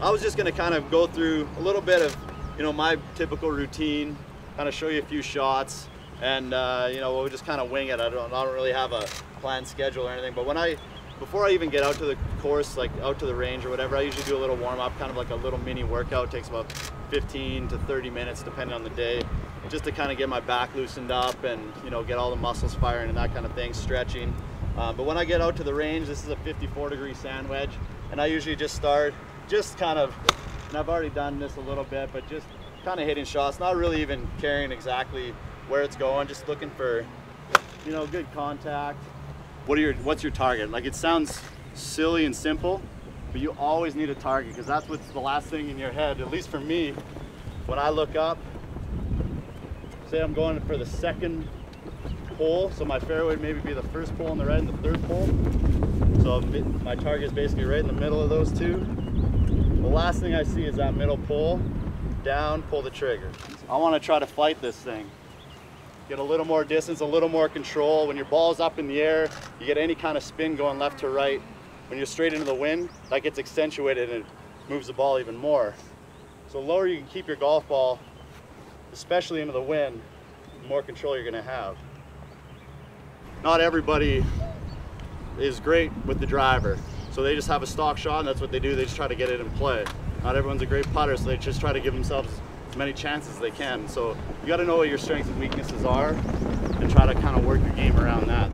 I was just going to kind of go through a little bit of, you know, my typical routine, kind of show you a few shots, and you know, we'll just kind of wing it. I don't really have a planned schedule or anything, but before I even get out to the course, like out to the range or whatever, I usually do a little warm up, kind of like a little mini workout. It takes about 15 to 30 minutes depending on the day, just to kind of get my back loosened up and, you know, get all the muscles firing and that kind of thing, stretching. But when I get out to the range, this is a 54-degree sand wedge, and I usually just start kind of, and I've already done this a little bit, but just kind of hitting shots, not really even caring exactly where it's going, just looking for, you know, good contact. What's your target? Like, it sounds silly and simple, but you always need a target, because that's what's the last thing in your head, at least for me. When I look up, say I'm going for the second pole, so my fairway would maybe be the first pole on the right and the third pole. So my target is basically right in the middle of those two. The last thing I see is that middle pole, down, pull the trigger. I want to try to fight this thing. Get a little more distance, a little more control. When your ball's up in the air, you get any kind of spin going left to right. When you're straight into the wind, that gets accentuated and it moves the ball even more. So the lower you can keep your golf ball, especially into the wind, the more control you're going to have. Not everybody is great with the driver, so they just have a stock shot and that's what they do. They just try to get it in play. Not everyone's a great putter, so they just try to give themselves as many chances as they can. So you got to know what your strengths and weaknesses are and try to kind of work your game around that.